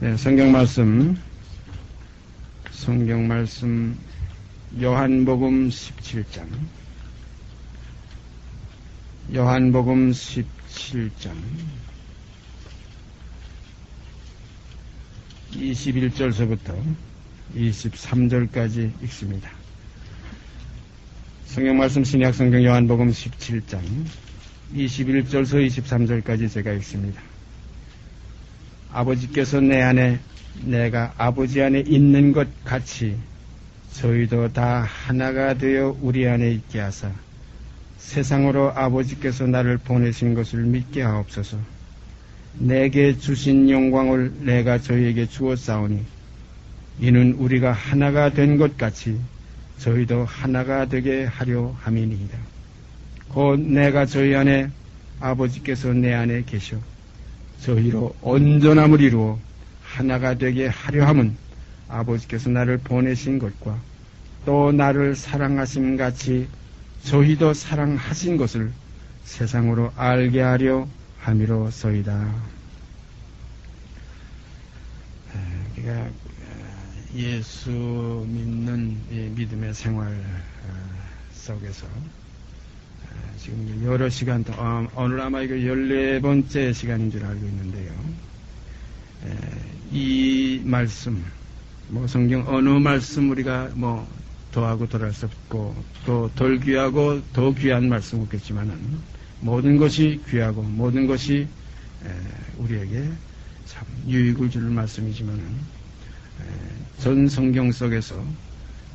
네, 성경 말씀 요한복음 17장 요한복음 17장 21절서부터 23절까지 읽습니다. 성경 말씀 신약성경 요한복음 17장 21절서 23절까지 제가 읽습니다. 아버지께서 내 안에 내가 아버지 안에 있는 것 같이 저희도 다 하나가 되어 우리 안에 있게 하사 세상으로 아버지께서 나를 보내신 것을 믿게 하옵소서. 내게 주신 영광을 내가 저희에게 주었사오니 이는 우리가 하나가 된 것 같이 저희도 하나가 되게 하려 함이니이다. 곧 내가 저희 안에 아버지께서 내 안에 계셔 저희로 온전함을 이루어 하나가 되게 하려 함은 아버지께서 나를 보내신 것과 또 나를 사랑하심 같이 저희도 사랑하신 것을 세상으로 알게 하려 함이로소이다. 우리가 예수 믿는 믿음의 생활 속에서 지금 여러 시간 동안 오늘 아마 이거 14번째 시간인 줄 알고 있는데요. 이 말씀, 성경 어느 말씀 우리가 더하고 덜할 수 없고 또 덜 귀하고 더 귀한 말씀 없겠지만은 모든 것이 귀하고 모든 것이 우리에게 참 유익을 주는 말씀이지만은 전 성경 속에서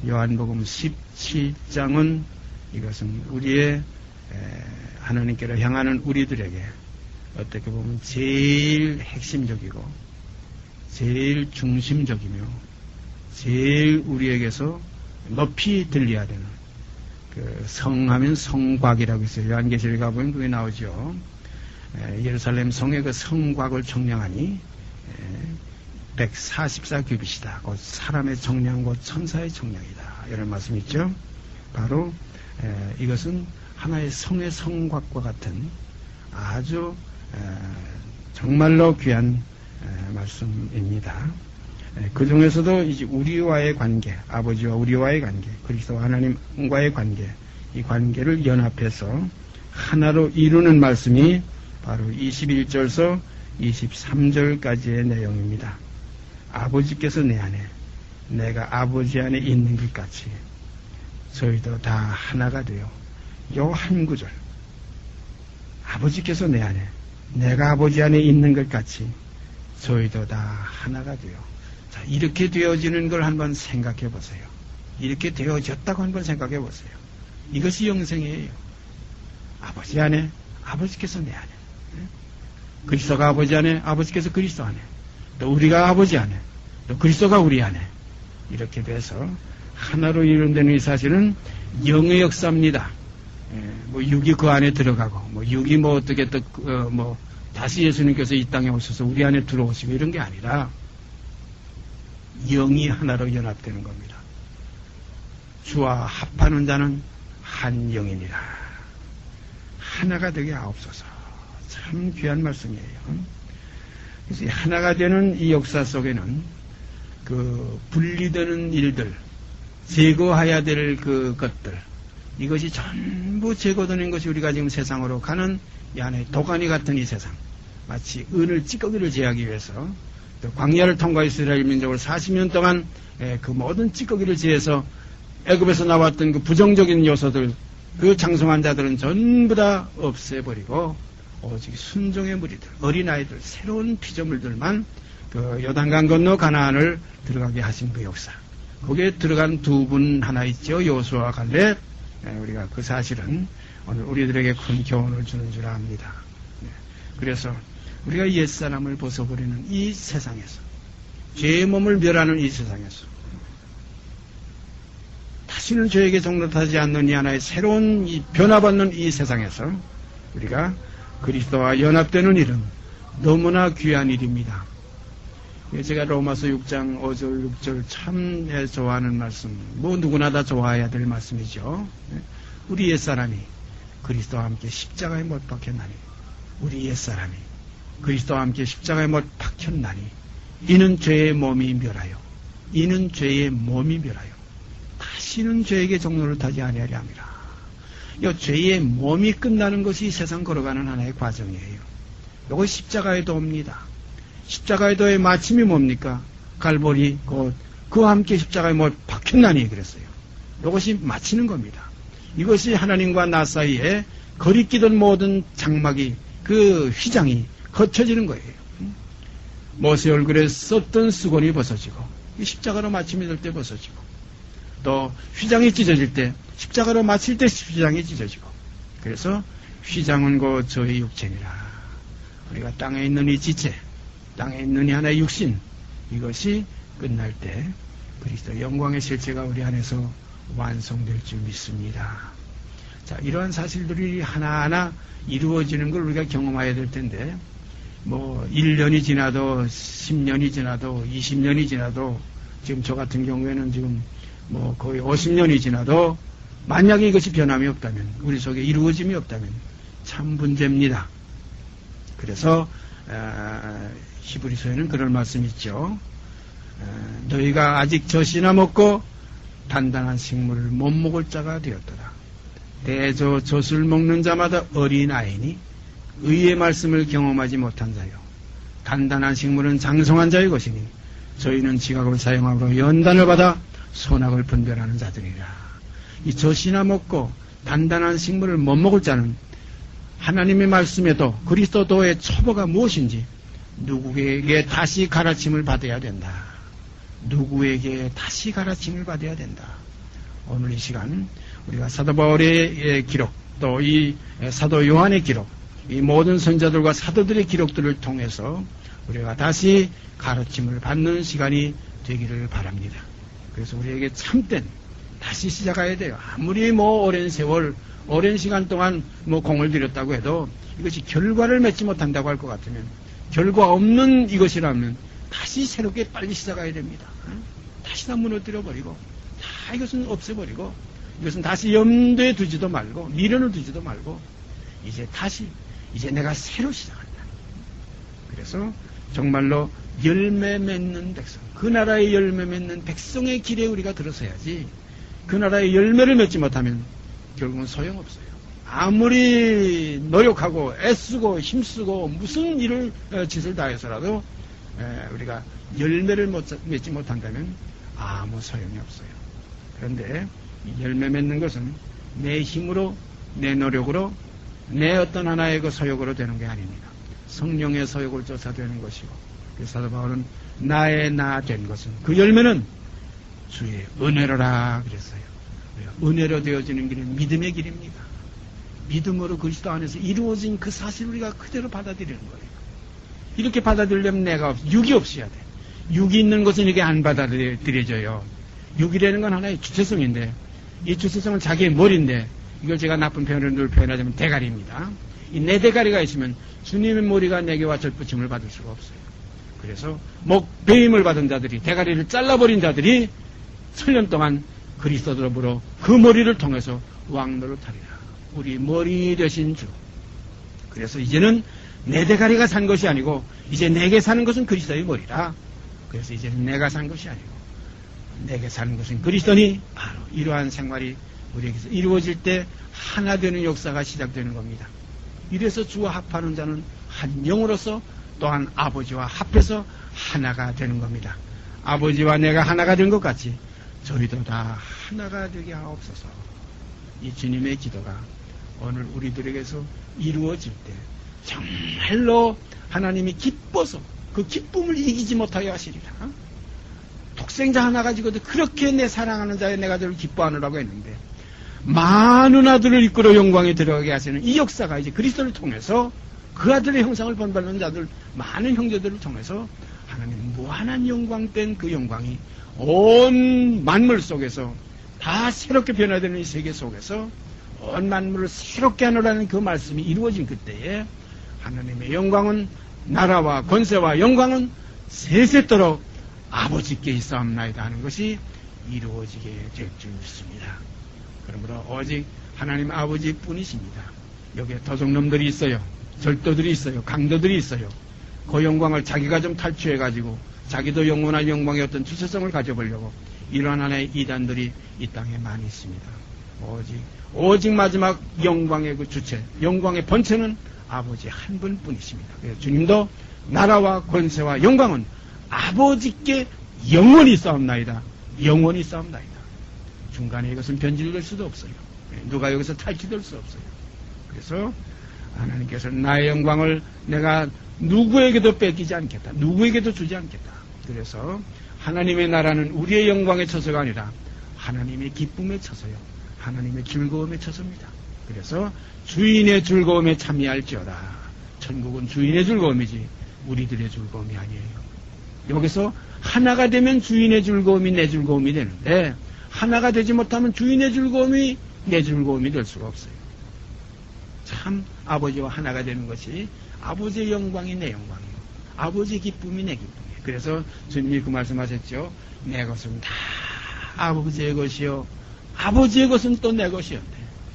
요한복음 17장은 이것은 우리의 하나님께로 향하는 우리들에게 어떻게 보면 제일 핵심적이고 제일 중심적이며 제일 우리에게서 높이 들려야 되는 그 성하면 성곽이라고 있어요. 요한계시록에 가보면 그게 나오죠. 예루살렘 성의 그 성곽을 청량하니 144규빗이다. 곧 사람의 청량, 곧 천사의 청량이다. 이런 말씀이 있죠. 바로 이것은 하나의 성의 성곽과 같은 아주 정말로 귀한 말씀입니다. 그 중에서도 이제 우리와의 관계, 아버지와 우리와의 관계, 그리스도 하나님과의 관계, 이 관계를 연합해서 하나로 이루는 말씀이 바로 21절서 23절까지의 내용입니다. 아버지께서 내 안에, 내가 아버지 안에 있는 것 같이 저희도 다 하나가 되어 요 한 구절, 아버지께서 내 안에, 내가 아버지 안에 있는 것 같이 저희도 다 하나가 되어, 자, 이렇게 되어지는 걸 한번 생각해 보세요. 이렇게 되어졌다고 한번 생각해 보세요. 이것이 영생이에요. 아버지 안에, 아버지께서 내 안에, 그리스도가 아버지 안에, 아버지께서 그리스도 안에, 또 우리가 아버지 안에, 또 그리스도가 우리 안에, 이렇게 돼서 하나로 이룬다는 이 사실은 영의 역사입니다. 육이 그 안에 들어가고, 육이 어떻게 또, 다시 예수님께서 이 땅에 오셔서 우리 안에 들어오시고 이런 게 아니라 영이 하나로 연합되는 겁니다. 주와 합하는 자는 한 영이니라. 하나가 되게 하옵소서. 참 귀한 말씀이에요. 그래서 하나가 되는 이 역사 속에는 그 분리되는 일들, 제거해야 될 그 것들, 이것이 전부 제거되는 것이 우리가 지금 세상으로 가는 이 안에 도가니 같은 이 세상, 마치 은을 찌꺼기를 제하기 위해서 또 광야를 통과 이스라엘 민족을 40년 동안 그 모든 찌꺼기를 제해서 애굽에서 나왔던 그 부정적인 요소들, 그 장성한 자들은 전부 다 없애버리고 오직 순종의 무리들, 어린아이들, 새로운 피조물들만 그 요단강 건너 가나안을 들어가게 하신 그 역사, 거기에 들어간 두 분 하나 있죠. 여호수아와 갈렙. 우리가 그 사실은 오늘 우리들에게 큰 교훈을 주는 줄 압니다. 그래서 우리가 옛사람을 벗어버리는 이 세상에서, 죄의 몸을 멸하는 이 세상에서, 다시는 죄에게 종노하지 않는 이 하나의 새로운 이 변화받는 이 세상에서 우리가 그리스도와 연합되는 일은 너무나 귀한 일입니다. 제가 로마서 6장 5절 6절 참 좋아하는 말씀, 누구나 다 좋아해야 될 말씀이죠. 우리 옛사람이 그리스도와 함께 십자가에 못 박혔나니, 우리 옛사람이 그리스도와 함께 십자가에 못 박혔나니, 이는 죄의 몸이 멸하여 이는 죄의 몸이 멸하여 다시는 죄에게 종로를 타지 아니하리 함이라. 이 죄의 몸이 끝나는 것이 세상 걸어가는 하나의 과정이에요. 이것이 십자가의 도입니다. 십자가의 도의 마침이 뭡니까? 갈보리 곧 그와 함께 십자가에 못 박혔나니 그랬어요. 이것이 마치는 겁니다. 이것이 하나님과 나 사이에 거리끼던 모든 장막이 그 휘장이 거쳐지는 거예요. 모세 얼굴에 썼던 수건이 벗어지고 십자가로 마침이 될 때 벗어지고 또 휘장이 찢어질 때 십자가로 마칠 때 휘장이 찢어지고 그래서 휘장은 곧 저의 육체니라. 우리가 땅에 있는 이 지체, 땅에 있는 이 하나의 육신 이것이 끝날 때 그리스도 영광의 실체가 우리 안에서 완성될 줄 믿습니다. 자, 이러한 사실들이 하나하나 이루어지는 걸 우리가 경험해야 될 텐데 1년이 지나도 10년이 지나도 20년이 지나도 지금 저 같은 경우에는 지금 거의 50년이 지나도 만약에 이것이 변함이 없다면 우리 속에 이루어짐이 없다면 참 문제입니다. 그래서 히브리서에는 그런 말씀이 있죠. 너희가 아직 젖이나 먹고 단단한 식물을 못 먹을 자가 되었도다. 대저 젖을 먹는 자마다 어린아이니 의의 말씀을 경험하지 못한 자요. 단단한 식물은 장성한 자의 것이니 저희는 지각을 사용함으로 연단을 받아 선악을 분별하는 자들이라. 이 젖이나 먹고 단단한 식물을 못 먹을 자는 하나님의 말씀에도 그리스도의 처보가 무엇인지 누구에게 다시 가르침을 받아야 된다. 누구에게 다시 가르침을 받아야 된다. 오늘 이 시간 우리가 사도 바울의 기록 또 이 사도 요한의 기록 이 모든 선자들과 사도들의 기록들을 통해서 우리가 다시 가르침을 받는 시간이 되기를 바랍니다. 그래서 우리에게 참된 다시 시작해야 돼요. 아무리 오랜 세월 오랜 시간 동안 공을 들였다고 해도 이것이 결과를 맺지 못한다고 할 것 같으면 결과 없는 이것이라면 다시 새롭게 빨리 시작해야 됩니다. 다시 다 무너뜨려 버리고 다 이것은 없애버리고 이것은 다시 염두에 두지도 말고 미련을 두지도 말고 이제 내가 새로 시작한다. 그래서 정말로 열매 맺는 백성, 그 나라의 열매 맺는 백성의 길에 우리가 들어서야지 그 나라의 열매를 맺지 못하면 결국은 소용없어요. 아무리 노력하고 애쓰고 힘쓰고 무슨 짓을 다해서라도 우리가 열매를 맺지 못한다면 아무 소용이 없어요. 그런데 열매 맺는 것은 내 힘으로 내 노력으로 내 어떤 하나의 그 소욕으로 되는 게 아닙니다. 성령의 소욕을 쫓아되는 것이고 그래서 사도 바울은 나의 나 된 것은 그 열매는 주의 은혜로라 그랬어요. 은혜로 되어지는 길은 믿음의 길입니다. 믿음으로 그리스도 안에서 이루어진 그 사실을 우리가 그대로 받아들이는 거예요. 이렇게 받아들이려면 내가 육이 없어야 돼. 육이 있는 것은 이게 안 받아들여져요. 육이라는 건 하나의 주체성인데 이 주체성은 자기의 머리인데 이걸 제가 나쁜 표현으로 표현하자면 대가리입니다. 이 내 대가리가 있으면 주님의 머리가 내게 와 절부침을 받을 수가 없어요. 그래서 배임을 받은 자들이 대가리를 잘라버린 자들이 7년 동안 그리스도로 그 머리를 통해서 왕노를 타리라. 우리 머리 되신 주. 그래서 이제는 내 대가리가 산 것이 아니고 이제 내게 사는 것은 그리스도의 머리라. 그래서 이제는 내가 산 것이 아니고 내게 사는 것은 그리스도니 바로 이러한 생활이 우리에게서 이루어질 때 하나 되는 역사가 시작되는 겁니다. 이래서 주와 합하는 자는 한 영으로서 또한 아버지와 합해서 하나가 되는 겁니다. 아버지와 내가 하나가 된 것 같이 저희도 다 하나가 되게 하옵소서. 이 주님의 기도가 오늘 우리들에게서 이루어질 때 정말로 하나님이 기뻐서 그 기쁨을 이기지 못하게 하시리라. 독생자 하나 가지고도 그렇게 내 사랑하는 자의 내 가족을 기뻐하느라고 했는데 많은 아들을 이끌어 영광에 들어가게 하시는 이 역사가 이제 그리스도를 통해서 그 아들의 형상을 본받는 자들 많은 형제들을 통해서 하나님 무한한 영광된 그 영광이 온 만물 속에서 다 새롭게 변화되는 이 세계 속에서 온 만물을 새롭게 하노라는 그 말씀이 이루어진 그때에 하나님의 영광은 나라와 권세와 영광은 세세토록 아버지께 있사옵나이다 하는 것이 이루어지게 될 줄 믿습니다. 그러므로 오직 하나님 아버지 뿐이십니다. 여기에 도적놈들이 있어요. 절도들이 있어요. 강도들이 있어요. 그 영광을 자기가 좀 탈취해가지고 자기도 영원한 영광의 어떤 주체성을 가져보려고 이러한 하나의 이단들이 이 땅에 많이 있습니다. 오직 마지막 영광의 그 주체, 영광의 본체는 아버지 한 분뿐이십니다. 그래서 주님도 나라와 권세와 영광은 아버지께 영원히 싸움나이다. 영원히 싸움나이다. 중간에 이것은 변질될 수도 없어요. 누가 여기서 탈취될 수 없어요. 그래서 하나님께서 나의 영광을 내가 누구에게도 뺏기지 않겠다. 누구에게도 주지 않겠다. 그래서 하나님의 나라는 우리의 영광의 처소가 아니라 하나님의 기쁨의 처소요. 하나님의 즐거움의 처소입니다. 그래서 주인의 즐거움에 참여할지어다. 천국은 주인의 즐거움이지 우리들의 즐거움이 아니에요. 여기서 하나가 되면 주인의 즐거움이 내 즐거움이 되는데 하나가 되지 못하면 주인의 즐거움이 내 즐거움이 될 수가 없어요. 참 아버지와 하나가 되는 것이 아버지의 영광이 내 영광이에요. 아버지의 기쁨이 내 기쁨이에요. 그래서 주님이 그 말씀하셨죠. 내 것은 다 아버지의 것이요 아버지의 것은 또 내 것이었네.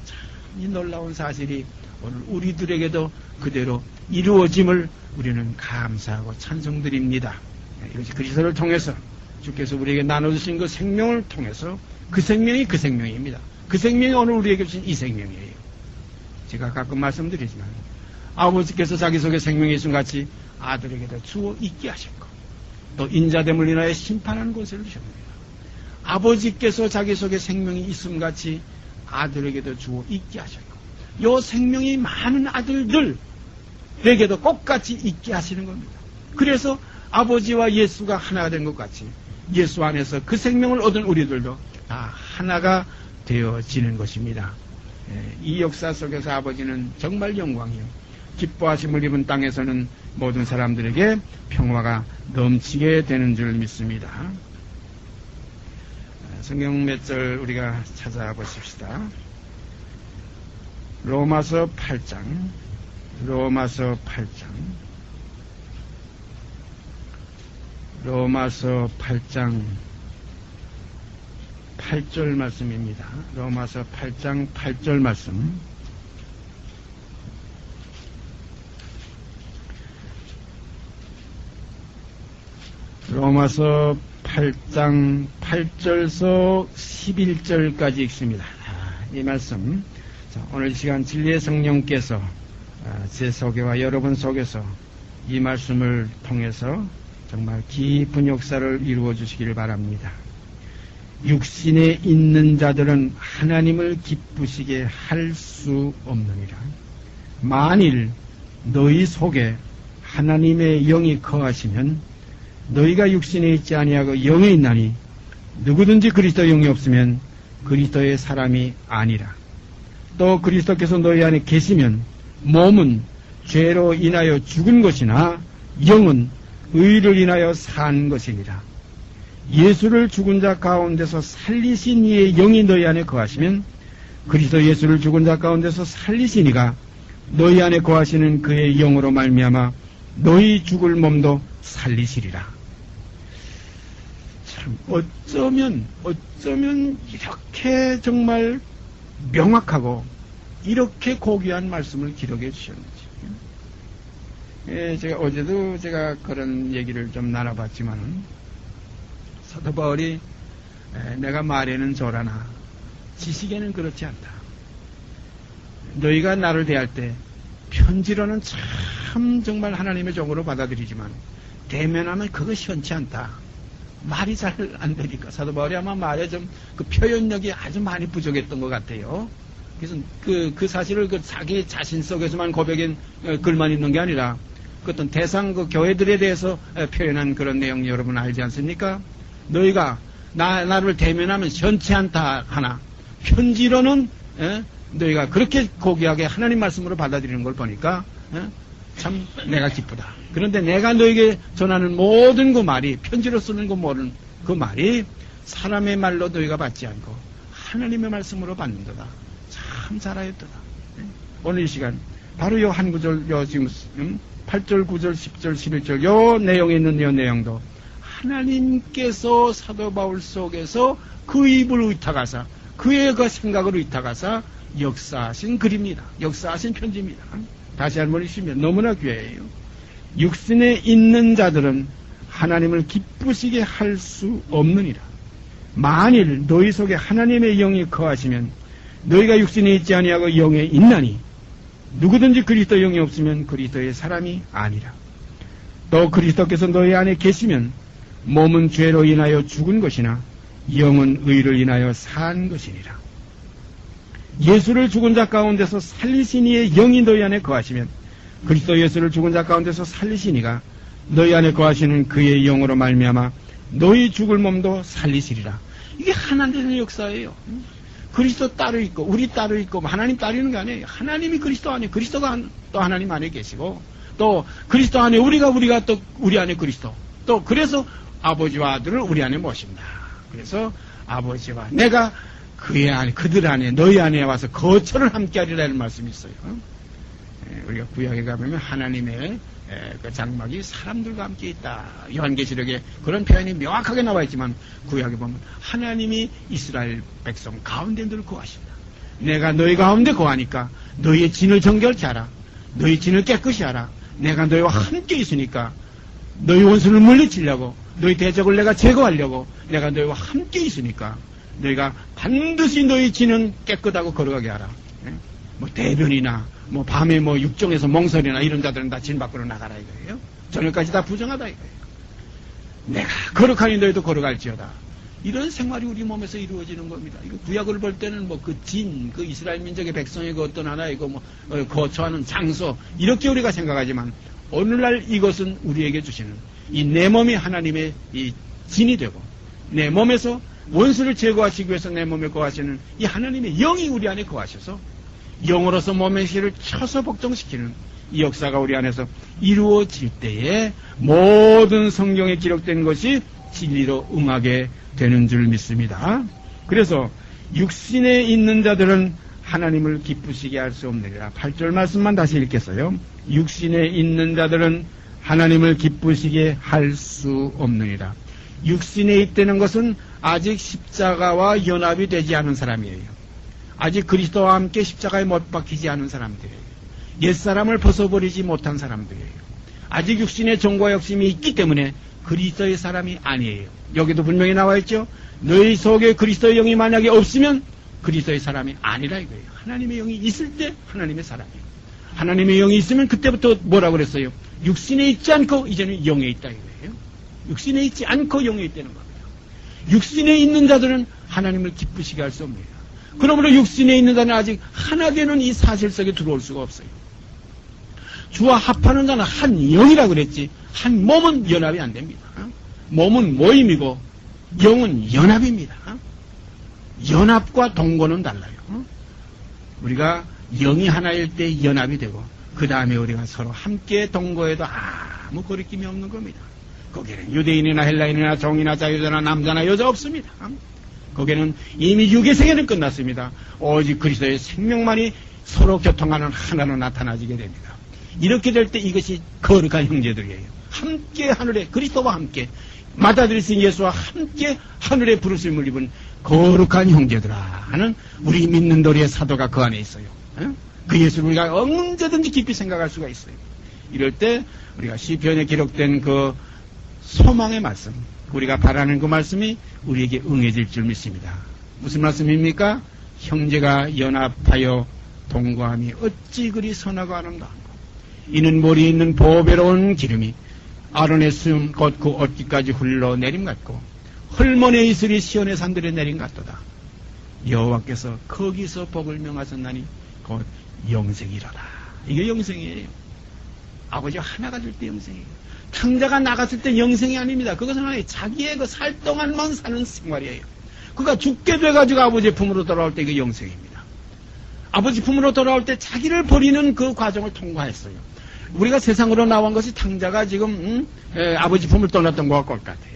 참 이 놀라운 사실이 오늘 우리들에게도 그대로 이루어짐을 우리는 감사하고 찬송드립니다. 이것이 그리스도를 통해서 주께서 우리에게 나눠주신 그 생명을 통해서 그 생명이 그 생명입니다. 그 생명이 오늘 우리에게 주신 이 생명이에요. 제가 가끔 말씀드리지만 아버지께서 자기 속에 생명이 있음같이 아들에게도 주어 있게 하셨고 또 인자됨을 인하여 심판하는 권세를 주셨습니다. 아버지께서 자기 속에 생명이 있음같이 아들에게도 주어 있게 하셨고 이 생명이 많은 아들들에게도 똑같이 있게 하시는 겁니다. 그래서 아버지와 예수가 하나가 된 것 같이 예수 안에서 그 생명을 얻은 우리들도 다 하나가 되어지는 것입니다. 이 역사 속에서 아버지는 정말 영광이요 기뻐하심을 입은 땅에서는 모든 사람들에게 평화가 넘치게 되는 줄 믿습니다. 성경 몇 절 우리가 찾아보십시다. 로마서 8장 로마서 8장 8절 말씀입니다. 로마서 8장 8절 말씀. 로마서 8장 8절서 11절까지 읽습니다. 이 말씀. 오늘 시간 진리의 성령께서 제 속에와 여러분 속에서 이 말씀을 통해서 정말 깊은 역사를 이루어 주시기를 바랍니다. 육신에 있는 자들은 하나님을 기쁘시게 할 수 없느니라. 만일 너희 속에 하나님의 영이 거하시면 너희가 육신에 있지 아니하고 영에 있나니 누구든지 그리스도 영이 없으면 그리스도의 사람이 아니라. 또 그리스도께서 너희 안에 계시면 몸은 죄로 인하여 죽은 것이나 영은 의를 인하여 산 것이니라. 예수를 죽은 자 가운데서 살리신 이의 영이 너희 안에 거하시면 그리스도 예수를 죽은 자 가운데서 살리신 이가 너희 안에 거하시는 그의 영으로 말미암아 너희 죽을 몸도 살리시리라. 참 어쩌면 이렇게 정말 명확하고 이렇게 고귀한 말씀을 기록해 주셨는지. 제가 어제도 그런 얘기를 좀 나눠봤지만은 사도 바울이 내가 말에는 저라나 지식에는 그렇지 않다. 너희가 나를 대할 때 편지로는 참 정말 하나님의 종으로 받아들이지만 대면하면 그거 시원치 않다. 말이 잘 안 되니까 사도 바울이 아마 말에 좀 그 표현력이 아주 많이 부족했던 것 같아요. 그래서 그 사실을 자기 자신 속에서만 고백한 글만 있는 게 아니라 그 어떤 대상 그 교회들에 대해서 표현한 그런 내용 여러분 알지 않습니까? 너희가 나를 대면하면 시원치 않다 하나 편지로는 너희가 그렇게 고귀하게 하나님 말씀으로 받아들이는 걸 보니까 참 내가 기쁘다. 그런데 내가 너에게 전하는 모든 그 말이 편지로 쓰는 그 말이 사람의 말로 너희가 받지 않고 하나님의 말씀으로 받는도다. 참 잘하였도다. 오늘 이 시간 바로 요 한 구절 지금 8절, 9절, 10절, 11절 요 내용에 있는 요 내용도 하나님께서 사도 바울 속에서 그 입을 의탁하사 그의 그 생각을 의탁하사 역사하신 글입니다. 역사하신 편지입니다. 다시 한번 읽으시면 너무나 귀해요. 육신에 있는 자들은 하나님을 기쁘시게 할 수 없느니라. 만일 너희 속에 하나님의 영이 거하시면 너희가 육신에 있지 아니하고 영에 있나니 누구든지 그리스도 영이 없으면 그리스도의 사람이 아니라. 또 그리스도께서 너희 안에 계시면 몸은 죄로 인하여 죽은 것이나 영은 의를 인하여 산 것이니라. 예수를 죽은 자 가운데서 살리신 이의 영이 너희 안에 거하시면 그리스도 예수를 죽은 자 가운데서 살리신 이가 너희 안에 거하시는 그의 영으로 말미암아 너희 죽을 몸도 살리시리라. 이게 하나님의 역사예요. 그리스도 따로 있고 우리 따로 있고 하나님 따르는 게 아니에요. 하나님이 그리스도 안에, 그리스도가 또 하나님 안에 계시고 또 그리스도 안에 우리가 또 우리 안에 그리스도, 또 그래서 아버지와 아들을 우리 안에 모십니다. 그래서 아버지와 내가 그의 안에, 그들 안에, 너희 안에 와서 거처를 함께하리라는 말씀이 있어요. 우리가 구약에 가보면 하나님의 그 장막이 사람들과 함께 있다. 요한계시록에 그런 표현이 명확하게 나와 있지만 구약에 보면 하나님이 이스라엘 백성 가운데 늘 거하신다. 내가 너희 가운데 거하니까 너희의 진을 정결케 하라. 너희 진을 깨끗이 하라. 내가 너희와 함께 있으니까 너희 원수를 물리치려고, 너희 대적을 내가 제거하려고 내가 너희와 함께 있으니까 너희가 반드시 너희 진은 깨끗하고 거룩하게 하라. 뭐 대변이나 뭐 밤에 뭐 육정에서 멍설이나 이런 자들은 다 진 밖으로 나가라 이거예요. 저녁까지 다 부정하다 이거예요. 내가 거룩하니 너희도 거룩할지어다. 이런 생활이 우리 몸에서 이루어지는 겁니다. 이거 구약을 볼 때는 뭐 그 진, 그 이스라엘 민족의 백성의 그 어떤 하나의 그 뭐 거처하는 장소 이렇게 우리가 생각하지만 오늘날 이것은 우리에게 주시는 이 내 몸이 하나님의 이 진이 되고 내 몸에서 원수를 제거하시기 위해서 내 몸에 거하시는 이 하나님의 영이 우리 안에 거하셔서 영으로서 몸의 실을 쳐서 복종시키는 이 역사가 우리 안에서 이루어질 때에 모든 성경에 기록된 것이 진리로 응하게 되는 줄 믿습니다. 그래서 육신에 있는 자들은 하나님을 기쁘시게 할 수 없느니라. 8절 말씀만 다시 읽겠어요. 육신에 있는 자들은 하나님을 기쁘시게 할 수 없느니라. 육신에 있다는 것은 아직 십자가와 연합이 되지 않은 사람이에요. 아직 그리스도와 함께 십자가에 못 박히지 않은 사람들이에요. 옛사람을 벗어버리지 못한 사람들이에요. 아직 육신의 정과 욕심이 있기 때문에 그리스도의 사람이 아니에요. 여기도 분명히 나와 있죠. 너희 속에 그리스도의 영이 만약에 없으면 그리스도의 사람이 아니라 이거예요. 하나님의 영이 있을 때 하나님의 사람이에요. 하나님의 영이 있으면 그때부터 뭐라고 그랬어요? 육신에 있지 않고 이제는 영에 있다 이거예요. 육신에 있지 않고 영에 있다는 겁니다. 육신에 있는 자들은 하나님을 기쁘시게 할 수 없습니다. 그러므로 육신에 있는 자는 아직 하나 되는 이 사실 속에 들어올 수가 없어요. 주와 합하는 자는 한 영이라 그랬지 한 몸은 연합이 안 됩니다. 몸은 모임이고 영은 연합입니다. 연합과 동거는 달라요. 우리가 영이 하나일 때 연합이 되고 그 다음에 우리가 서로 함께 동거해도 아무 거리낌이 없는 겁니다. 거기에는 유대인이나 헬라인이나 종이나 자유자나 남자나 여자 없습니다. 거기에는 이미 유괴세계는 끝났습니다. 오직 그리스도의 생명만이 서로 교통하는 하나로 나타나지게 됩니다. 이렇게 될 때 이것이 거룩한 형제들이에요. 함께 하늘에 그리스도와 함께 맞아들이신 예수와 함께 하늘의 부르심을 입은 거룩한 형제들아 하는 우리 믿는 도리의 사도가 그 안에 있어요. 그 예수를 우리가 언제든지 깊이 생각할 수가 있어요. 이럴 때 우리가 시편에 기록된 그 소망의 말씀, 우리가 바라는 그 말씀이 우리에게 응해질 줄 믿습니다. 무슨 말씀입니까? 형제가 연합하여 동거함이 어찌 그리 선하고 아름다운가. 이는 머리에 있는 보배로운 기름이 아론의 수염 곧 그 어깨까지 흘러내림 같고 헐몬의 이슬이 시온의 산들에 내림 같도다. 여호와께서 거기서 복을 명하셨나니 곧 영생이로다. 이게 영생이에요. 아버지와 하나가 될 때 영생이에요. 탕자가 나갔을 때 영생이 아닙니다. 그것은 자기의 그 살 동안만 사는 생활이에요. 그가 죽게 돼가지고 아버지의 품으로 돌아올 때 이게 영생입니다. 아버지 품으로 돌아올 때 자기를 버리는 그 과정을 통과했어요. 우리가 세상으로 나온 것이 탕자가 지금 아버지 품을 떠났던 것과 똑같아요.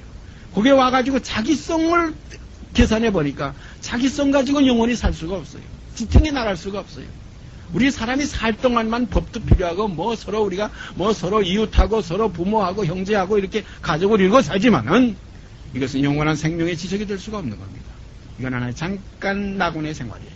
거기에 와가지고 자기성을 계산해 보니까 자기성 가지고 영원히 살 수가 없어요. 지탱해 나갈 수가 없어요. 우리 사람이 살 동안만 법도 필요하고 뭐 서로 우리가 뭐 서로 이웃하고 서로 부모하고 형제하고 이렇게 가족을 이루고 살지만은 이것은 영원한 생명의 지속이 될 수가 없는 겁니다. 이건 하나의 잠깐 낙원의 생활이에요.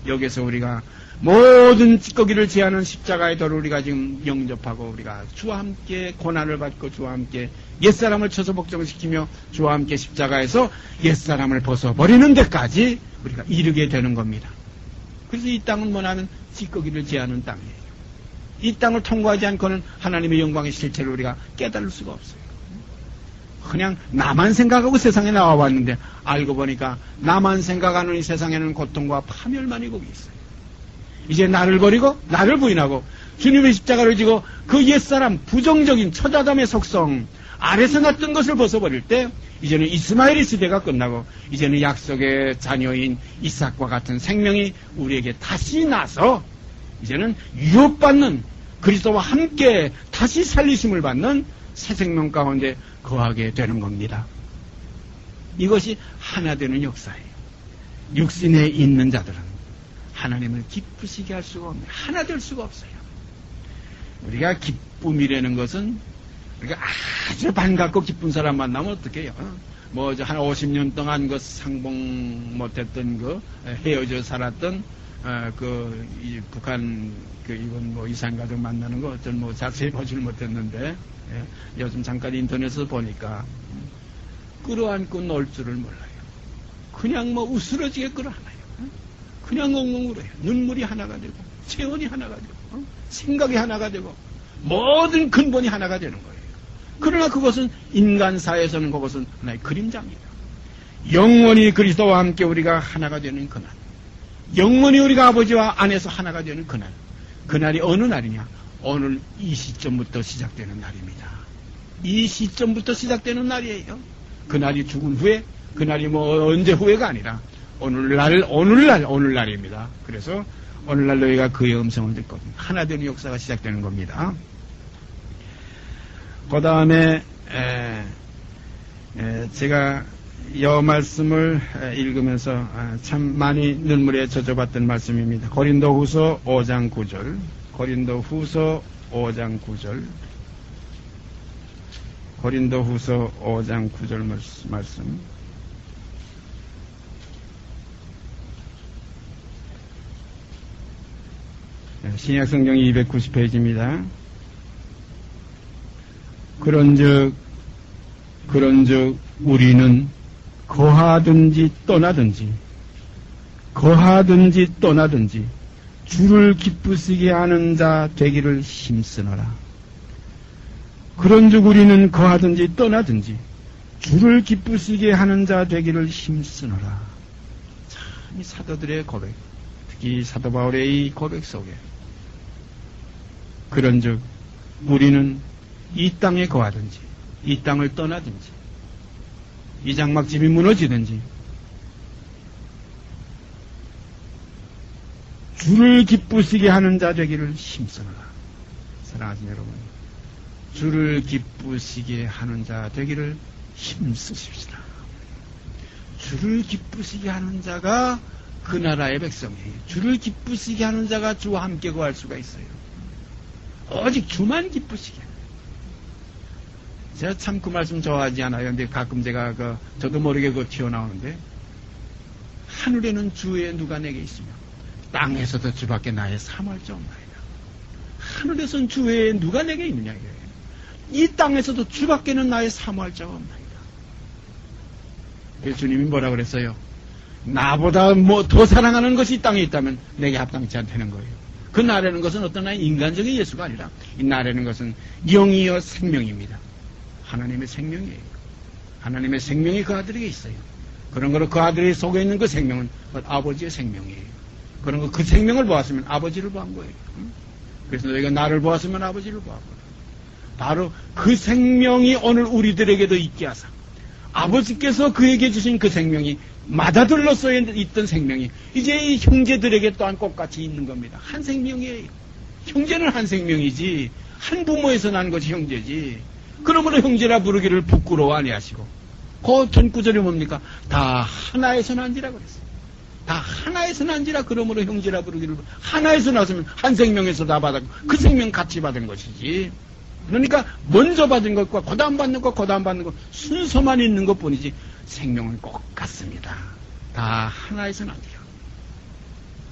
여기서 우리가 모든 찌꺼기를 제하는 십자가의 도를 우리가 지금 영접하고 우리가 주와 함께 고난을 받고 주와 함께 옛사람을 쳐서 복종시키며 주와 함께 십자가에서 옛사람을 벗어버리는 데까지 우리가 이르게 되는 겁니다. 그래서 이 땅은 뭐냐면 찌꺼기를 제하는 땅이에요. 이 땅을 통과하지 않고는 하나님의 영광의 실체를 우리가 깨달을 수가 없어요. 그냥 나만 생각하고 세상에 나와봤는데 알고 보니까 나만 생각하는 이 세상에는 고통과 파멸만이 거기 있어요. 이제 나를 버리고 나를 부인하고 주님의 십자가를 지고 그 옛사람 부정적인 처자담의 속성 아래서 났던 것을 벗어버릴 때 이제는 이스마엘의 시대가 끝나고 이제는 약속의 자녀인 이삭과 같은 생명이 우리에게 다시 나서 이제는 유업받는 그리스도와 함께 다시 살리심을 받는 새 생명 가운데 거하게 되는 겁니다. 이것이 하나 되는 역사예요. 육신에 있는 자들은 하나님을 기쁘시게 할 수가 없네요. 하나 될 수가 없어요. 우리가 기쁨이라는 것은 우리가 아주 반갑고 기쁜 사람 만나면 어떻게 해요? 뭐 한 50년 동안 그 상봉 못했던 그 헤어져 살았던 이 북한 이건 뭐 이산가족 만나는 거 어떤 뭐 자세히 보질 못했는데 요즘 잠깐 인터넷에서 보니까 끌어안고 놀 줄을 몰라요. 그냥 뭐 으스러지게 끌어안아요. 그냥 엉엉 울어요. 눈물이 하나가 되고 체온이 하나가 되고 생각이 하나가 되고 모든 근본이 하나가 되는 거예요. 그러나 그것은 인간사에서는 그것은 하나의 그림자입니다. 영원히 그리스도와 함께 우리가 하나가 되는 그날, 영원히 우리가 아버지와 안에서 하나가 되는 그날, 그날이 어느 날이냐? 오늘 이 시점부터 시작되는 날입니다. 이 시점부터 시작되는 날이에요. 그날이 죽은 후에, 그날이 뭐 언제 후에가 아니라 오늘날입니다. 그래서 오늘날 너희가 그의 음성을 듣고 하나 되는 역사가 시작되는 겁니다. 그 다음에 제가 이 말씀을 읽으면서 참 많이 눈물에 젖어봤던 말씀입니다. 고린도후서 5장 9절, 고린도후서 5장 9절, 고린도후서 5장 9절 말씀. 신약성경 290페이지입니다. 그런즉 우리는 거하든지 떠나든지 주를 기쁘시게 하는 자 되기를 힘쓰노라. 그런즉 우리는 거하든지 떠나든지 주를 기쁘시게 하는 자 되기를 힘쓰노라. 참 이 사도들의 고백, 특히 사도 바울의 이 고백 속에 그런즉 우리는 이 땅에 거하든지 이 땅을 떠나든지 이 장막집이 무너지든지 주를 기쁘시게 하는 자 되기를 힘쓰노라. 사랑하는 여러분, 주를 기쁘시게 하는 자 되기를 힘쓰십시다. 주를 기쁘시게 하는 자가 그 나라의 백성이에요. 주를 기쁘시게 하는 자가 주와 함께 거할 수가 있어요. 오직 주만 기쁘시게. 제가 참 그 말씀 좋아하지 않아요. 근데 가끔 제가 저도 모르게 튀어나오는데, 하늘에는 주의 누가 내게 있으며 땅에서도 주밖에 나의 삼할 자 없나이다. 하늘에선 주의 누가 내게 있느냐 이거예요. 이 땅에서도 주밖에는 나의 삼할 자가 없나이다. 그래서 주님이 뭐라 그랬어요? 나보다 뭐 더 사랑하는 것이 이 땅에 있다면 내게 합당치 않다는 거예요. 그 나라는 것은 어떤 나의 인간적인 예수가 아니라 이 나라는 것은 영이여 생명입니다. 하나님의 생명이에요. 하나님의 생명이 그 아들에게 있어요. 그런 거로 그 아들의 속에 있는 그 생명은 아버지의 생명이에요. 그런 거 그 생명을 보았으면 아버지를 보한 거예요. 그래서 너희가 나를 보았으면 아버지를 보았고, 바로 그 생명이 오늘 우리들에게도 있게 하사 아버지께서 그에게 주신 그 생명이 맏아들로서 있던 생명이 이제 이 형제들에게 또한 똑같이 있는 겁니다. 한 생명이에요. 형제는 한 생명이지 한 부모에서 난 것이 형제지. 그러므로 형제라 부르기를 부끄러워 아니하시고, 그 전구절이 뭡니까? 다 하나에서 난지라 그랬어요. 다 하나에서 난지라. 그러므로 형제라 부르기를, 하나에서 나서면 한 생명에서 다 받았고 그 생명 같이 받은 것이지. 그러니까 먼저 받은 것과 그 다음 받는 것, 그 다음 받는 것 순서만 있는 것 뿐이지 생명은 꼭 같습니다. 다 하나에서 난지라.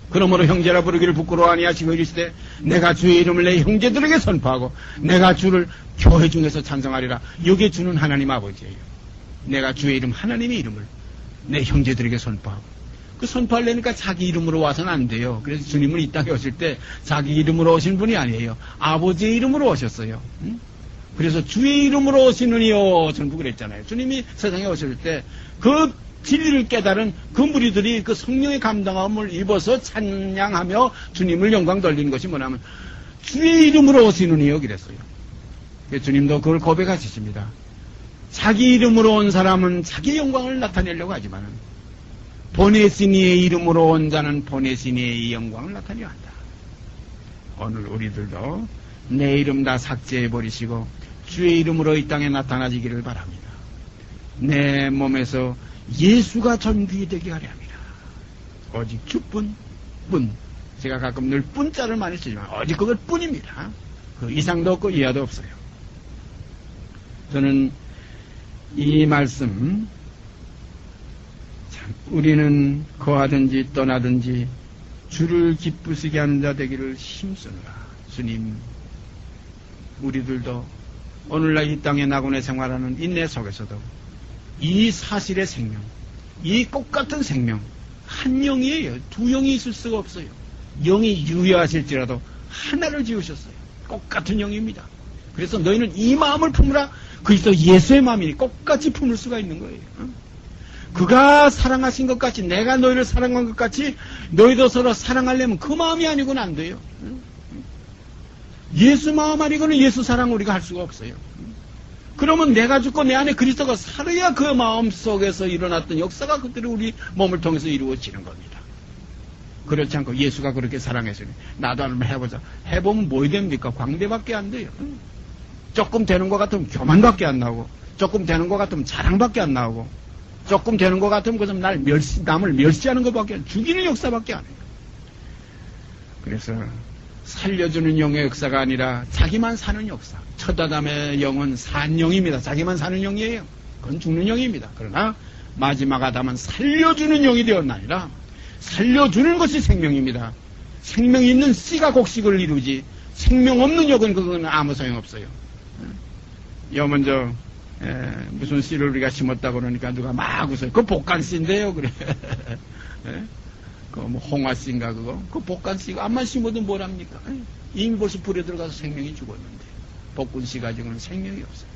그러므로 형제라 부르기를 부끄러워 아니하시고 이르시되 내가 주의 이름을 내 형제들에게 선포하고 내가 주를 교회 중에서 찬송하리라. 여기에 주는 하나님 아버지예요. 내가 주의 이름 하나님의 이름을 내 형제들에게 선포하고 그 선포하려니까 자기 이름으로 와서는 안 돼요. 그래서 주님은 이 땅에 오실 때 자기 이름으로 오신 분이 아니에요. 아버지의 이름으로 오셨어요. 그래서 주의 이름으로 오시느니요 전부 그랬잖아요. 주님이 세상에 오실 때 그 진리를 깨달은 그 무리들이 그 성령의 감동함을 입어서 찬양하며 주님을 영광 돌리는 것이 뭐냐면 주의 이름으로 오시느니요 그랬어요. 주님도 그걸 고백하셨습니다. 자기 이름으로 온 사람은 자기 영광을 나타내려고 하지만 보내신 이의 이름으로 온 자는 보내신 이의 영광을 나타내야 한다. 오늘 우리들도 내 이름 다 삭제해버리시고 주의 이름으로 이 땅에 나타나지기를 바랍니다. 내 몸에서 예수가 전부이 되게 하려 합니다. 오직 주뿐, 뿐. 제가 가끔 늘 뿐자를 많이 쓰지만 오직 그것 뿐입니다. 그 이상도 없고 이하도 없어요. 저는 이 말씀 참 우리는 거하든지 떠나든지 주를 기쁘시게 하는 자 되기를 힘쓰노라. 주님, 우리들도 오늘날 이 땅에 나곤의 생활하는 인내 속에서도 이 사실의 생명, 이 꽃같은 생명, 한 영이에요. 두 영이 있을 수가 없어요. 영이 유효하실지라도 하나를 지으셨어요. 꽃같은 영입니다. 그래서 너희는 이 마음을 품으라. 그리스도 예수의 마음이니 꽃같이 품을 수가 있는 거예요. 그가 사랑하신 것 같이 내가 너희를 사랑한 것 같이 너희도 서로 사랑하려면 그 마음이 아니고는 안 돼요. 예수 마음 아니고는 예수 사랑 우리가 할 수가 없어요. 그러면 내가 죽고 내 안에 그리스도가 살아야 그 마음 속에서 일어났던 역사가 그대로 우리 몸을 통해서 이루어지는 겁니다. 그렇지 않고 예수가 그렇게 사랑했으니 나도 한번 해보자. 해보면 뭐 됩니까? 광대밖에 안 돼요. 조금 되는 것 같으면 교만밖에 안 나오고 조금 되는 것 같으면 자랑밖에 안 나오고 조금 되는 것 같으면 그좀 남을 멸시하는 것밖에 안, 죽이는 역사밖에 안 해요. 그래서 살려주는 영의 역사가 아니라 자기만 사는 역사. 첫 아담의 영은 산 영입니다. 자기만 사는 영이에요. 그건 죽는 영입니다. 그러나 마지막 아담은 살려주는 영이 되었나니라. 살려주는 것이 생명입니다. 생명 있는 씨가 곡식을 이루지 생명 없는 영은 그건 아무 소용없어요. 여 먼저 무슨 씨를 우리가 심었다고 그러니까 누가 막 웃어요. 그거 복간씨인데요. 그래. 그 뭐 홍화씨인가 그거? 그 복간씨가 암만 심어도 뭐랍니까? 이미 벌써 불에 들어가서 생명이 죽었는데 복군씨 가지고는 생명이 없어요.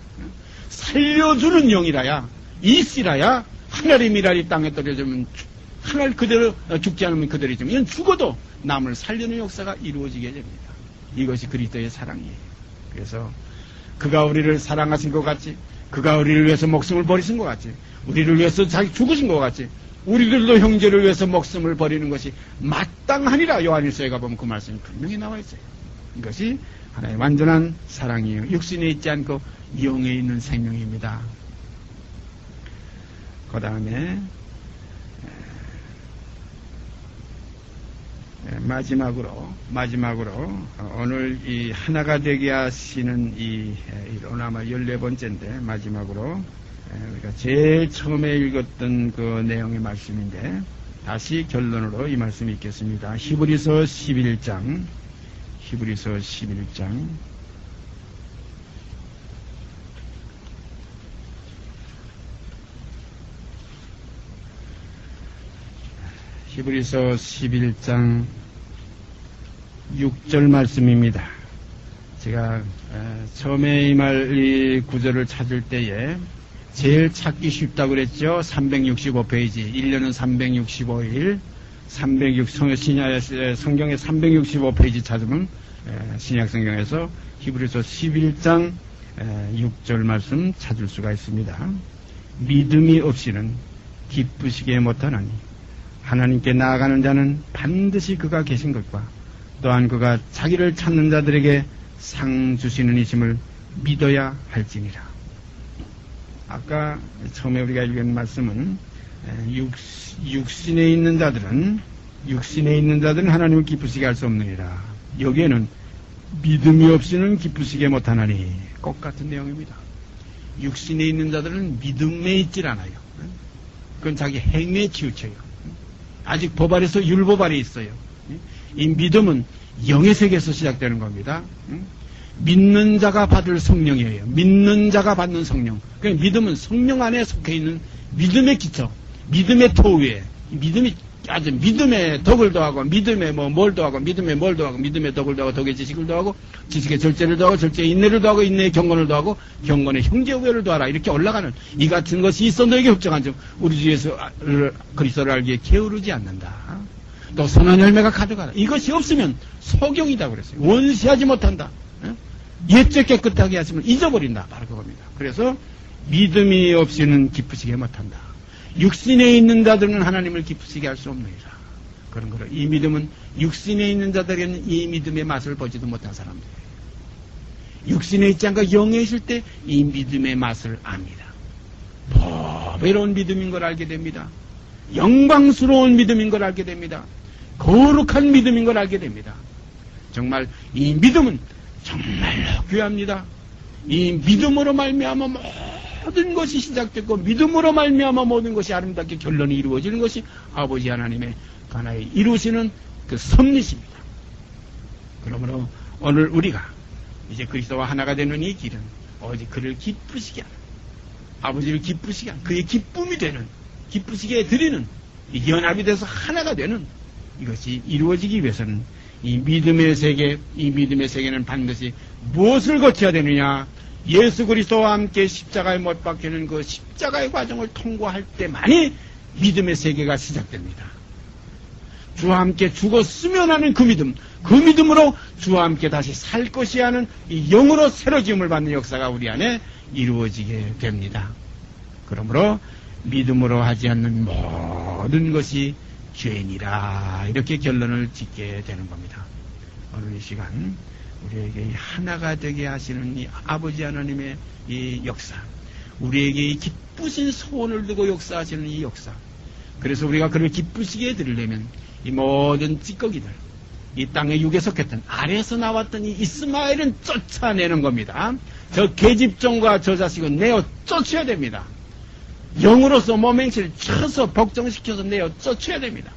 살려주는 영이라야 이 씨라야 하늘이미랄이 땅에 떨어지면 하늘 그대로 죽지 않으면 그대로지만 이건 죽어도 남을 살리는 역사가 이루어지게 됩니다. 이것이 그리스도의 사랑이에요. 그래서 그가 우리를 사랑하신 것 같이 그가 우리를 위해서 목숨을 버리신 것 같이 우리를 위해서 자기 죽으신 것 같이 우리들도 형제를 위해서 목숨을 버리는 것이 마땅하니라. 요한일서에 가보면 그 말씀이 분명히 나와 있어요. 이것이 하나의 완전한 사랑이에요. 육신에 있지 않고 영에 있는 생명입니다. 그 다음에 마지막으로 오늘 이 하나가 되게 하시는 오늘 아마 14번째인데 마지막으로 우리가 제일 처음에 읽었던 그 내용의 말씀인데 다시 결론으로 이 말씀이 있겠습니다. 히브리서 11장 히브리서 11장 히브리서 11장 6절 말씀입니다. 제가 처음에 이 구절을 찾을 때에 제일 찾기 쉽다고 그랬죠. 365페이지 1년은 365일 성경에 365페이지 찾으면 신약성경에서 히브리서 11장 6절 말씀 찾을 수가 있습니다. 믿음이 없이는 기쁘시게 못하나니 하나님께 나아가는 자는 반드시 그가 계신 것과 또한 그가 자기를 찾는 자들에게 상 주시는 이심을 믿어야 할지니라. 아까 처음에 우리가 읽은 말씀은 육신에 있는 자들은 하나님을 기쁘시게 할 수 없느니라. 여기에는 믿음이 없이는 기쁘시게 못하나니 꼭 같은 내용입니다. 육신에 있는 자들은 믿음에 있질 않아요. 그건 자기 행위에 치우쳐요. 아직 법 아래서 율법 아래 있어요. 이 믿음은 영의 세계에서 시작되는 겁니다. 믿는 자가 받을 성령이에요. 믿는 자가 받는 성령. 그러니까 믿음은 성령 안에 속해 있는 믿음의 기초, 믿음의 토 위에 믿음이 아주 믿음의 덕을 더하고 믿음의 뭘 더하고 믿음의 뭘 더하고 믿음의 덕을 더하고 덕의 지식을 더하고 지식의 절제를 더하고 절제의 인내를 더하고 인내의 경건을 더하고 경건의 형제 우애를 더하라. 이렇게 올라가는 이 같은 것이 있어 너에게 흡정한 점 우리 주 예수 그리스도를 알기에 게으르지 않는다. 또 선한 열매가 가져가라. 이것이 없으면 소경이다 그랬어요. 원시하지 못한다. 옛죄 깨끗하게 하시면 잊어버린다. 바로 그겁니다. 그래서 믿음이 없이는 기쁘시게 못한다. 육신에 있는 자들은 하나님을 기쁘시게 할 수 없느니라. 그런 거로 이 믿음은 육신에 있는 자들에게는 이 믿음의 맛을 보지도 못한 사람들이에요. 육신에 있지 않고 영에 있을 때 이 믿음의 맛을 압니다. 보배로운 믿음인 걸 알게 됩니다. 영광스러운 믿음인 걸 알게 됩니다. 거룩한 믿음인 걸 알게 됩니다. 정말 이 믿음은 정말로 귀합니다. 이 믿음으로 말미암아 모든 것이 시작됐고 믿음으로 말미암아 모든 것이 아름답게 결론이 이루어지는 것이 아버지 하나님의 가나에 이루시는 그 섭리십니다. 그러므로 오늘 우리가 이제 그리스도와 하나가 되는 이 길은 오직 그를 기쁘시게 하는, 아버지를 기쁘시게 하는, 그의 기쁨이 되는, 기쁘시게 드리는 이 연합이 돼서 하나가 되는 이것이 이루어지기 위해서는 이 믿음의 세계, 이 믿음의 세계는 반드시 무엇을 거쳐야 되느냐? 예수 그리스도와 함께 십자가에 못 박히는 그 십자가의 과정을 통과할 때만이 믿음의 세계가 시작됩니다. 주와 함께 죽었으면 하는 그 믿음, 그 믿음으로 주와 함께 다시 살 것이 하는 이 영으로 새로 지음을 받는 역사가 우리 안에 이루어지게 됩니다. 그러므로 믿음으로 하지 않는 모든 것이 죄인이라 이렇게 결론을 짓게 되는 겁니다. 오늘 이 시간 우리에게 하나가 되게 하시는 이 아버지 하나님의 이 역사, 우리에게 이 기쁘신 소원을 두고 역사하시는 이 역사, 그래서 우리가 그를 기쁘시게 해드리려면 이 모든 찌꺼기들, 이 땅에 육에 속했던 아래에서 나왔던 이 이스마엘은 쫓아내는 겁니다. 저 계집종과 저 자식은 내어 쫓아야 됩니다. 영으로서 몸행실을 쳐서 복종시켜서 내어 쫓아야 됩니다.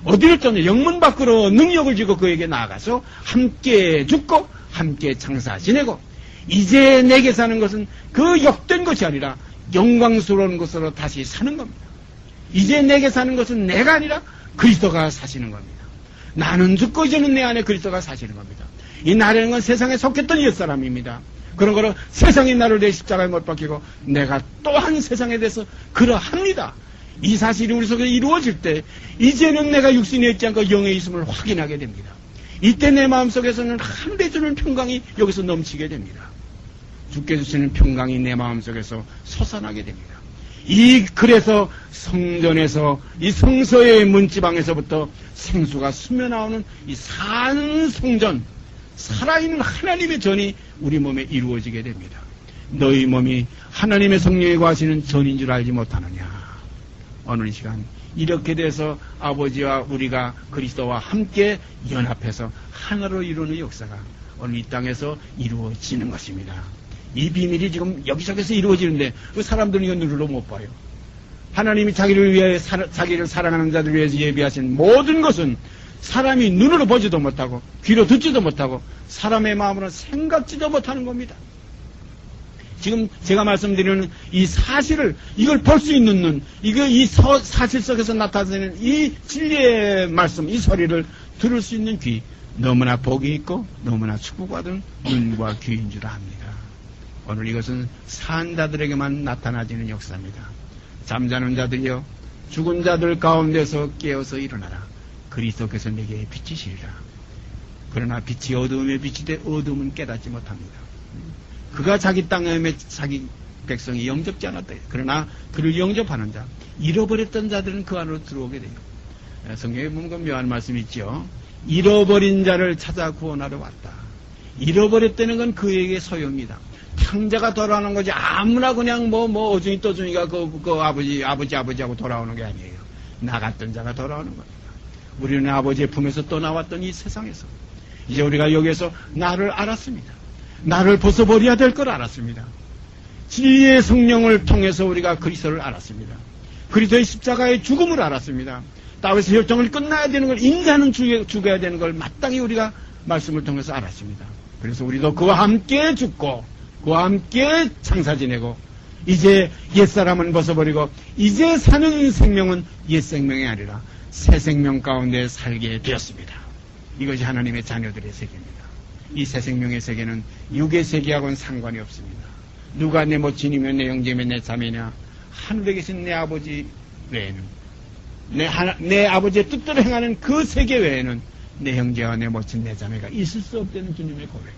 어디를 쫓냐? 영문 밖으로 능력을 주고 그에게 나아가서 함께 죽고 함께 장사 지내고, 이제 내게 사는 것은 그 욕된 것이 아니라 영광스러운 것으로 다시 사는 겁니다. 이제 내게 사는 것은 내가 아니라 그리스도가 사시는 겁니다. 나는 죽고 이제는 내 안에 그리스도가 사시는 겁니다. 이 나라는 건 세상에 속했던 옛사람입니다. 그런 거로 세상이 나를 내 십자가에 못 박히고 내가 또한 세상에 대해서 그러합니다. 이 사실이 우리 속에 이루어질 때 이제는 내가 육신에 있지 않고 영에 있음을 확인하게 됩니다. 이때 내 마음속에서는 한 배 주는 평강이 여기서 넘치게 됩니다. 주께 주시는 평강이 내 마음속에서 솟아나게 됩니다. 그래서 성전에서 이 성서의 문지방에서부터 생수가 스며나오는 이 산성전, 살아있는 하나님의 전이 우리 몸에 이루어지게 됩니다. 너희 몸이 하나님의 성령이 거하시는 전인 줄 알지 못하느냐. 오늘 이 시간 이렇게 돼서 아버지와 우리가 그리스도와 함께 연합해서 하나로 이루는 역사가 오늘 이 땅에서 이루어지는 것입니다. 이 비밀이 지금 여기저기서 이루어지는데 그 사람들은 이거 눈으로 못 봐요. 하나님이 자기를 위해 자기를 사랑하는 자들 위해서 예비하신 모든 것은 사람이 눈으로 보지도 못하고 귀로 듣지도 못하고 사람의 마음으로 생각지도 못하는 겁니다. 지금 제가 말씀드리는 이 사실을, 이걸 볼 수 있는 눈, 이 사실 속에서 나타나는 이 진리의 말씀, 이 소리를 들을 수 있는 귀, 너무나 복이 있고 너무나 축복받은 눈과 귀인 줄 압니다. 오늘 이것은 산 자들에게만 나타나지는 역사입니다. 잠자는 자들이여, 죽은 자들 가운데서 깨어서 일어나라. 그리스도께서 내게 빛이시리라. 그러나 빛이 어두움에 빛이되 어두움은 깨닫지 못합니다. 그가 자기 땅에 자기 백성이 영접지 않았다. 그러나 그를 영접하는 자, 잃어버렸던 자들은 그 안으로 들어오게 돼요. 성경에 보면 그 묘한 말씀이 있죠. 잃어버린 자를 찾아 구원하러 왔다. 잃어버렸다는 건 그에게 소용이다. 탕자가 돌아오는 거지 아무나 그냥 어중이 떠중이가 그 아버지하고 돌아오는 게 아니에요. 나갔던 자가 돌아오는 겁니다. 우리는 아버지의 품에서 떠나왔던 이 세상에서 이제 우리가 여기에서 나를 알았습니다. 나를 벗어버려야 될 걸 알았습니다. 진리의 성령을 통해서 우리가 그리스도를 알았습니다. 그리스도의 십자가의 죽음을 알았습니다. 다윗의 혈통을 끝나야 되는 걸, 인자는 죽어야 되는 걸 마땅히 우리가 말씀을 통해서 알았습니다. 그래서 우리도 그와 함께 죽고 그와 함께 장사 지내고 이제 옛사람은 벗어버리고 이제 사는 생명은 옛 생명이 아니라 새 생명 가운데 살게 되었습니다. 이것이 하나님의 자녀들의 세계입니다. 이 새 생명의 세계는 육의 세계하고는 상관이 없습니다. 누가 내 모친이며 내 형제며 내 자매냐, 하늘에 계신 내 아버지 외에는, 내 아버지의 뜻대로 행하는 그 세계 외에는 내 형제와 내 모친 내 자매가 있을 수 없다는 주님의 고백.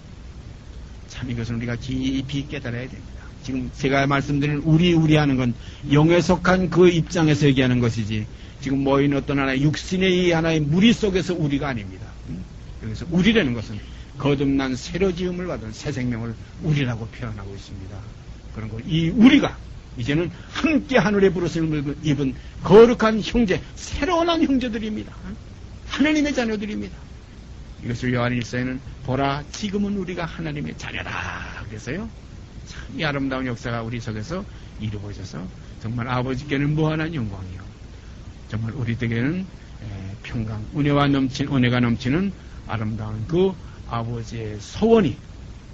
참 이것은 우리가 깊이 깨달아야 됩니다. 지금 제가 말씀드린 우리 하는 건 영에 속한 그 입장에서 얘기하는 것이지, 지금 모인 어떤 하나의 육신의 이 하나의 무리 속에서 우리가 아닙니다. 여기서 우리라는 것은 거듭난 새로 지음을 받은 새 생명을 우리라고 표현하고 있습니다. 그런 걸 이 우리가 이제는 함께 하늘의 부르심을 입은 거룩한 형제, 새로운 형제들입니다. 하나님의 자녀들입니다. 이것을 요한일서에는 보라 지금은 우리가 하나님의 자녀다 그래서요, 참 이 아름다운 역사가 우리 속에서 이루어져서 정말 아버지께는 무한한 영광이요, 정말 우리에게는 평강, 은혜가 넘치는 아름다운 그 아버지의 소원이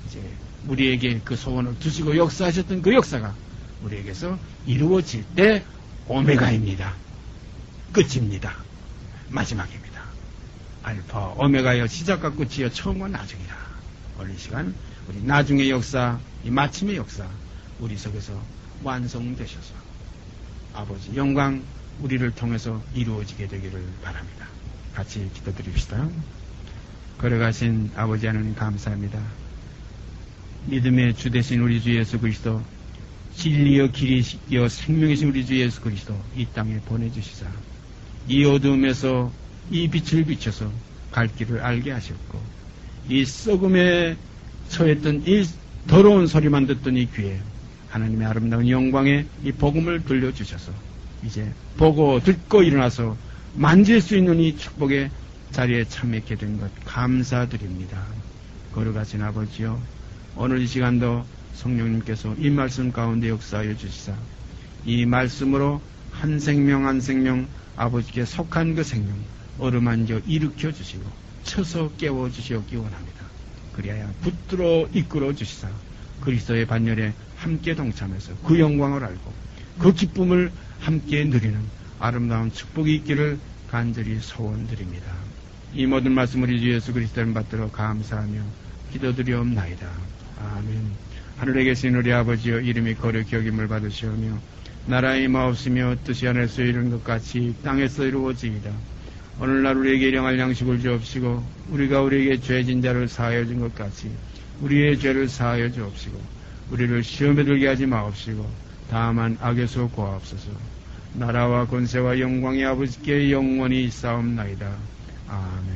이제 우리에게 그 소원을 두시고 역사하셨던 그 역사가 우리에게서 이루어질 때 오메가입니다. 끝입니다. 마지막입니다. 알파 오메가여, 시작과 끝이여, 처음과 나중이라. 오늘 이 시간 우리 나중의 역사, 이 마침의 역사 우리 속에서 완성되셔서 아버지 영광 우리를 통해서 이루어지게 되기를 바랍니다. 같이 기도드립시다. 걸어가신 아버지 하나님 감사합니다. 믿음의 주 되신 우리 주 예수 그리스도, 진리여 길이여 생명이신 우리 주 예수 그리스도 이 땅에 보내주시사 이 어두움에서 이 빛을 비춰서 갈 길을 알게 하셨고, 이 썩음에 처했던 이 더러운 소리만 듣던 이 귀에 하나님의 아름다운 영광의 이 복음을 들려주셔서 이제 보고 듣고 일어나서 만질 수 있는 이 축복의 자리에 참여하게 된 것 감사드립니다. 걸어가신 아버지요, 오늘 이 시간도 성령님께서 이 말씀 가운데 역사하여 주시사 이 말씀으로 한 생명 한 생명 아버지께 속한 그 생명 어루만져 일으켜 주시고 쳐서 깨워 주시옵기 원합니다. 그리하여 붙들어 이끌어 주시사 그리스도의 반열에 함께 동참해서 그 영광을 알고 그 기쁨을 함께 누리는 아름다운 축복이 있기를 간절히 소원드립니다. 이 모든 말씀을 우리 주 예수 그리스도를 받들어 감사하며 기도드리옵나이다. 아멘. 하늘에 계신 우리 아버지여, 이름이 거룩히 여김을 받으시오며 나라의 임하옵시며 뜻이 하늘에서 이루는 것 같이 땅에서 이루어지이다. 오늘날 우리에게 일용할 양식을 주옵시고 우리가 우리에게 죄진 자를 사하여 준 것 같이 우리의 죄를 사하여 주옵시고 우리를 시험에 들게 하지 마옵시고 다만 악에서 구하옵소서. 나라와 권세와 영광이 아버지께 영원히 있사옵나이다. 아멘.